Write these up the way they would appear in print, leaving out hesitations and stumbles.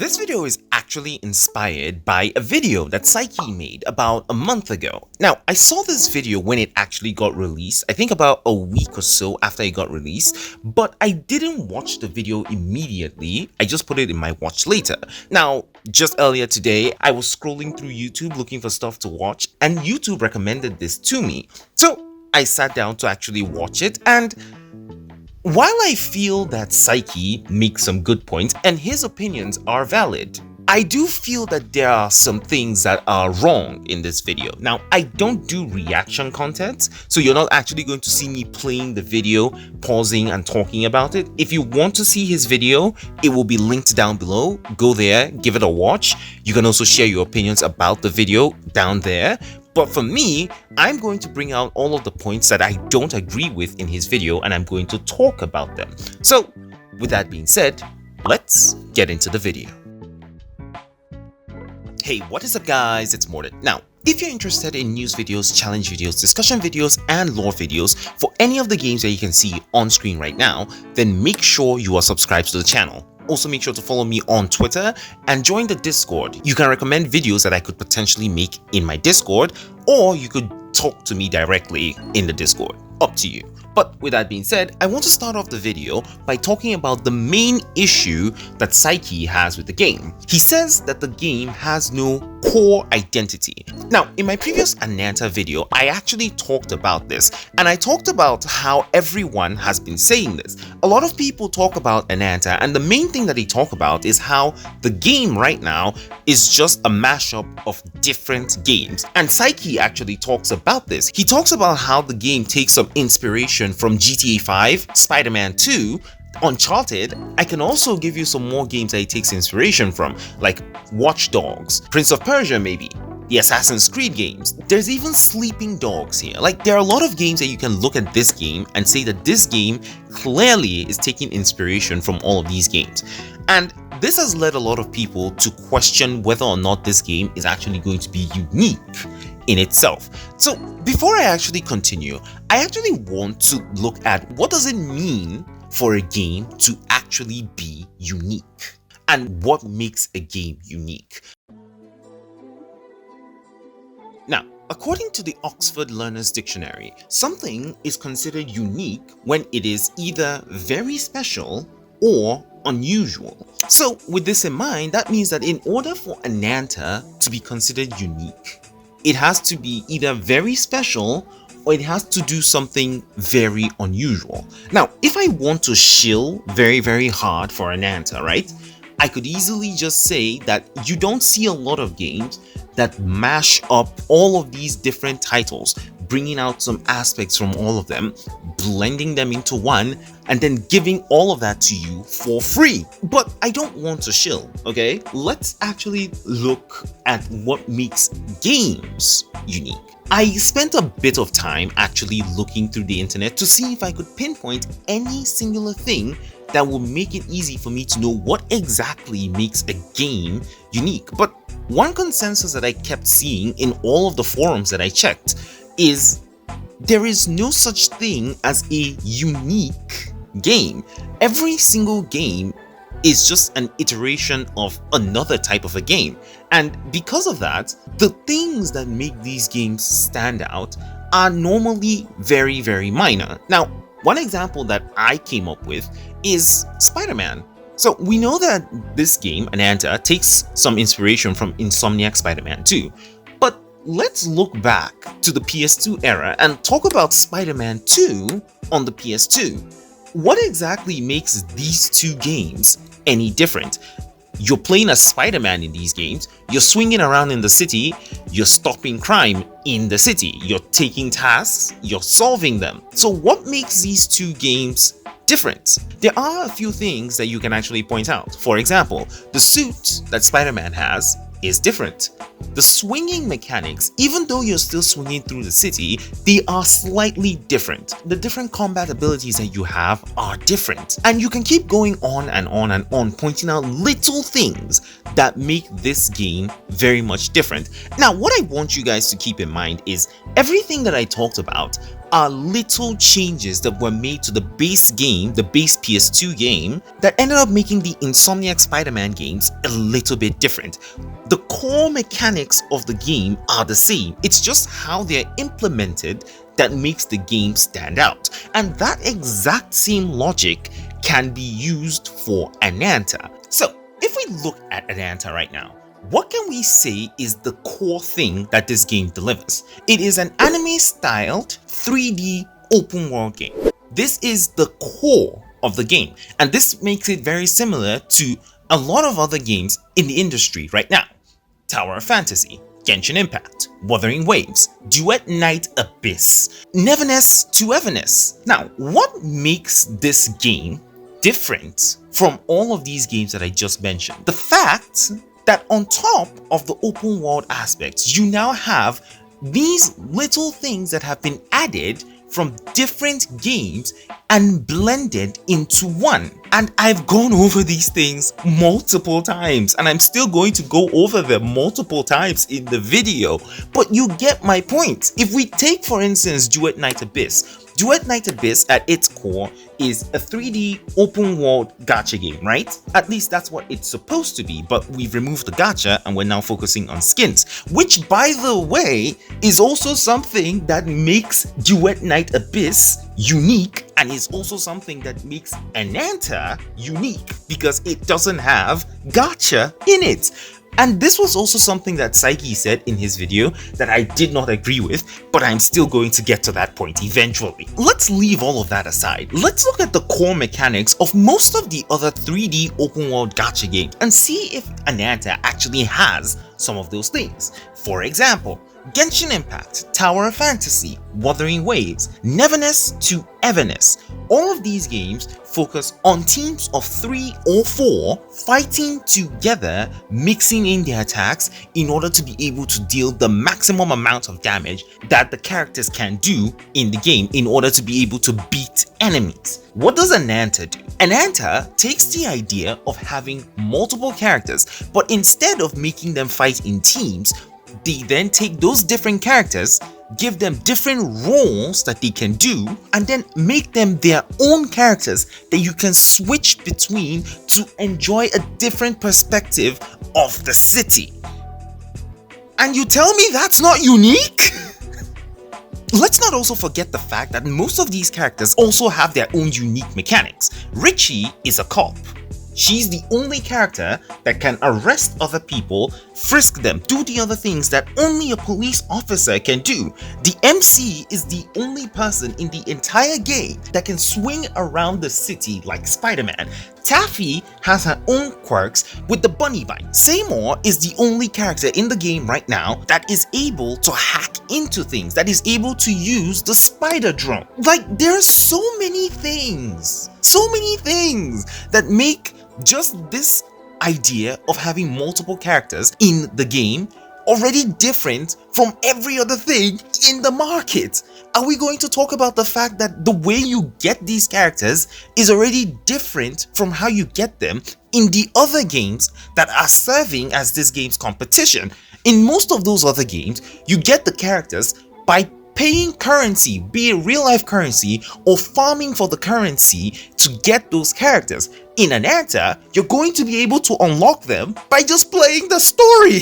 This video is actually inspired by a video that Psychie made about a month ago. Now, I saw this video when it actually got released, I think about a week or so after it got released, but I didn't watch the video immediately. I just put it in my watch later. Now, just earlier today, I was scrolling through YouTube looking for stuff to watch, and YouTube recommended this to me. So I sat down to actually watch it, and while I feel that Psychie makes some good points and his opinions are valid, I do feel that there are some things that are wrong in this video. Now, I don't do reaction content, so you're not actually going to see me playing the video, pausing and talking about it. If you want to see his video, it will be linked down below. Go there, give it a watch. You can also share your opinions about the video down there. But for me, I'm going to bring out all of the points that I don't agree with in his video, and I'm going to talk about them. So, with that being said, let's get into the video. Hey, what is up guys, it's Mordant. Now, if you're interested in news videos, challenge videos, discussion videos, and lore videos for any of the games that you can see on screen right now, then make sure you are subscribed to the channel. Also make sure to follow me on Twitter and join the Discord. You can recommend videos that I could potentially make in my Discord, or you could talk to me directly in the Discord. Up to you. But with that being said, I want to start off the video by talking about the main issue that Psychie has with the game. He says that the game has no core identity. Now, in my previous Ananta video, I actually talked about this, and I talked about how everyone has been saying this. A lot of people talk about Ananta, and the main thing that they talk about is how the game right now is just a mashup of different games. And Psychie actually talks about this. He talks about how the game takes some inspiration from GTA 5, Spider-Man 2, Uncharted. I can also give you some more games that it takes inspiration from, like Watch Dogs, Prince of Persia maybe, the Assassin's Creed games. There's even Sleeping Dogs here. Like, there are a lot of games that you can look at this game and say that this game clearly is taking inspiration from all of these games. And this has led a lot of people to question whether or not this game is actually going to be unique in itself. So before I actually continue, I actually want to look at what does it mean for a game to actually be unique, and what makes a game unique. Now, according to the Oxford Learner's Dictionary, something is considered unique when it is either very special or unusual. So with this in mind, that means that in order for Ananta to be considered unique, it has to be either very special or it has to do something very unusual. Now, if I want to shill very hard for Ananta, right, I could easily just say that you don't see a lot of games that mash up all of these different titles, bringing out some aspects from all of them, blending them into one, and then giving all of that to you for free. But I don't want to shill, okay? Let's actually look at what makes games unique. I spent a bit of time actually looking through the internet to see if I could pinpoint any singular thing that will make it easy for me to know what exactly makes a game unique. But one consensus that I kept seeing in all of the forums that I checked is there is no such thing as a unique game. Every single game is just an iteration of another type of a game. And because of that, the things that make these games stand out are normally very minor. Now, one example that I came up with is Spider-Man. So we know that this game, Ananta, takes some inspiration from Insomniac Spider-Man 2. But let's look back to the PS2 era and talk about Spider-Man 2 on the PS2. What exactly makes these two games any different? You're playing as Spider-Man in these games, you're swinging around in the city, you're stopping crime in the city, you're taking tasks, you're solving them. So what makes these two games different? There are a few things that you can actually point out. For example, the suit that Spider-Man has is different. The swinging mechanics, even though you're still swinging through the city, they are slightly different. The different combat abilities that you have are different. And you can keep going on and on and on, pointing out little things that make this game very much different. Now, what I want you guys to keep in mind is everything that I talked about are little changes that were made to the base game, the base PS2 game, that ended up making the Insomniac Spider-Man games a little bit different. The core mechanics of the game are the same, it's just how they're implemented that makes the game stand out. And that exact same logic can be used for Ananta. So if we look at Ananta right now, what can we say is the core thing that this game delivers? It is an anime-styled 3D open world game. This is the core of the game, and this makes it very similar to a lot of other games in the industry right now. Tower of Fantasy, Genshin Impact, Wuthering Waves, Duet Night Abyss, Neverness to Everness. Now, what makes this game different from all of these games that I just mentioned? The fact that on top of the open world aspects, you now have these little things that have been added from different games and blended into one. And I've gone over these things multiple times, and I'm still going to go over them multiple times in the video, but you get my point. If we take, for instance, Duet Night Abyss, Duet Night Abyss at its core is a 3D open world gacha game, right? At least that's what it's supposed to be, but we've removed the gacha and we're now focusing on skins, which, by the way, is also something that makes Duet Night Abyss unique, and is also something that makes Ananta unique because it doesn't have gacha in it. And this was also something that Psychie said in his video that I did not agree with, but I'm still going to get to that point eventually. Let's leave all of that aside. Let's look at the core mechanics of most of the other 3D open world gacha games and see if Ananta actually has some of those things. For example, Genshin Impact, Tower of Fantasy, Wuthering Waves, Neverness to Everness. All of these games focus on teams of 3 or 4 fighting together, mixing in their attacks in order to be able to deal the maximum amount of damage that the characters can do in the game in order to be able to beat enemies. What does Ananta do? Ananta takes the idea of having multiple characters, but instead of making them fight in teams, they then take those different characters, give them different roles that they can do, and then make them their own characters that you can switch between to enjoy a different perspective of the city. And you tell me that's not unique? Let's not also forget the fact that most of these characters also have their own unique mechanics. Richie is a cop. She's the only character that can arrest other people, frisk them, do the other things that only a police officer can do. The MC is the only person in the entire game that can swing around the city like Spider-Man. Taffy has her own quirks with the bunny bite. Seymour is the only character in the game right now that is able to hack into things, that is able to use the spider drone. Like, there are so many things that make just this idea of having multiple characters in the game already different from every other thing in the market. Are we going to talk about the fact that the way you get these characters is already different from how you get them in the other games that are serving as this game's competition? In most of those other games, you get the characters by paying currency, be it real life currency or farming for the currency to get those characters. In Ananta, you're going to be able to unlock them by just playing the story.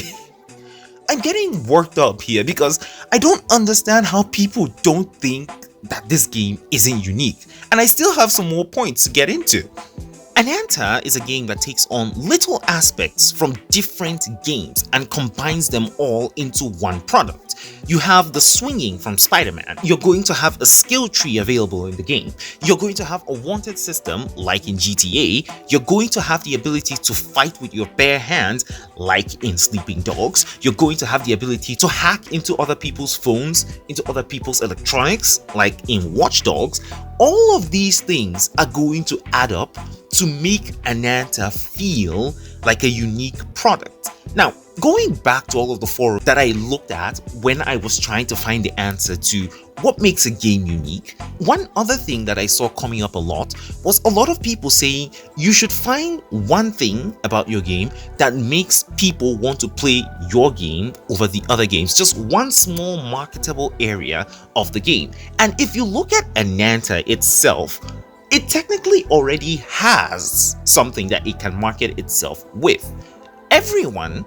I'm getting worked up here because I don't understand how people don't think that this game isn't unique, and I still have some more points to get into. Ananta is a game that takes on little aspects from different games and combines them all into one product. You have the swinging from Spider-Man, you're going to have a skill tree available in the game, you're going to have a wanted system like in GTA, you're going to have the ability to fight with your bare hands like in Sleeping Dogs, you're going to have the ability to hack into other people's phones, into other people's electronics like in Watch Dogs. All of these things are going to add up to make Ananta feel like a unique product. Now, going back to all of the forums that I looked at when I was trying to find the answer to what makes a game unique, one other thing that I saw coming up a lot was a lot of people saying you should find one thing about your game that makes people want to play your game over the other games, just one small marketable area of the game. And if you look at Ananta itself, it technically already has something that it can market itself with. Everyone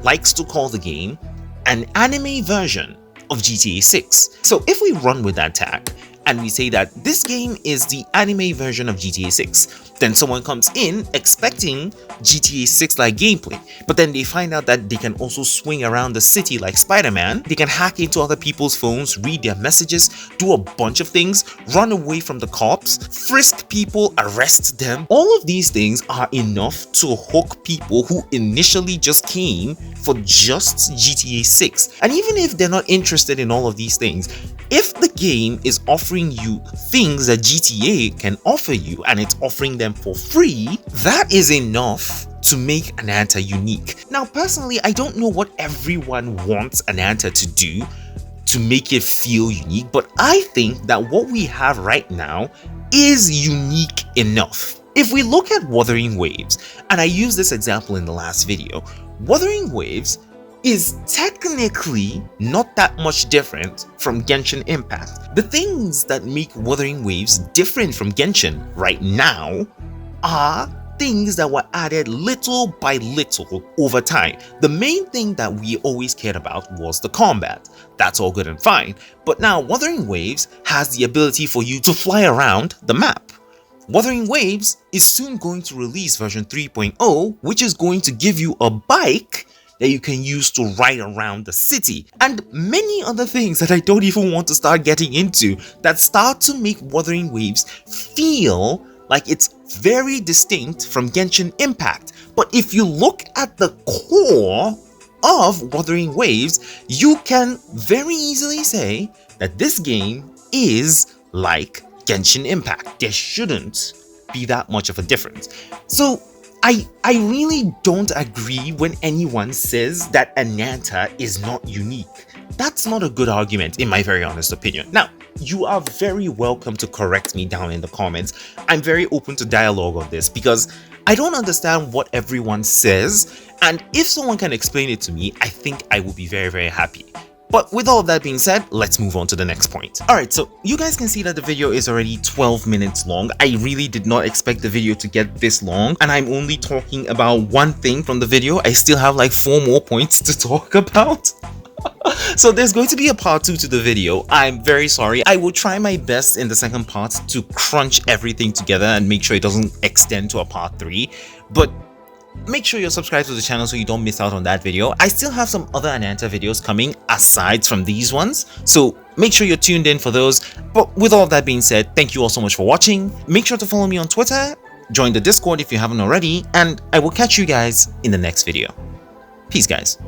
likes to call the game an anime version of GTA 6. So if we run with that tag and we say that this game is the anime version of GTA 6, then someone comes in expecting GTA 6 like gameplay, but then they find out that they can also swing around the city like Spider-Man, they can hack into other people's phones, read their messages, do a bunch of things, run away from the cops, frisk people, arrest them. All of these things are enough to hook people who initially just came for just GTA 6. And even if they're not interested in all of these things, if the game is offering you things that GTA can offer you and it's offering them for free, that is enough to make Ananta unique. Now personally, I don't know what everyone wants Ananta to do to make it feel unique, but I think that what we have right now is unique enough. If we look at Wuthering Waves, and I used this example in the last video, Wuthering Waves is technically not that much different from Genshin Impact. The things that make Wuthering Waves different from Genshin right now are things that were added little by little over time. The main thing that we always cared about was the combat. That's all good and fine, but now Wuthering Waves has the ability for you to fly around the map. Wuthering Waves is soon going to release version 3.0, which is going to give you a bike that you can use to ride around the city, and many other things that I don't even want to start getting into that start to make Wuthering Waves feel like it's very distinct from Genshin Impact. But if you look at the core of Wuthering Waves, you can very easily say that this game is like Genshin Impact. There shouldn't be that much of a difference. So I really don't agree when anyone says that Ananta is not unique. That's not a good argument in my very honest opinion. Now, you are very welcome to correct me down in the comments. I'm very open to dialogue on this because I don't understand what everyone says, and if someone can explain it to me, I think I will be very, very happy. But with all of that being said, let's move on to the next point. Alright, so you guys can see that the video is already 12 minutes long. I really did not expect the video to get this long, and I'm only talking about one thing from the video. I still have like 4 more points to talk about. So there's going to be a part 2 to the video. I'm very sorry. I will try my best in the second part to crunch everything together and make sure it doesn't extend to a part 3. But make sure you're subscribed to the channel so you don't miss out on that video. I still have some other Ananta videos coming aside from these ones, so make sure you're tuned in for those. But with all of that being said, thank you all so much for watching. Make sure to follow me on Twitter, join the Discord if you haven't already, and I will catch you guys in the next video. Peace, guys.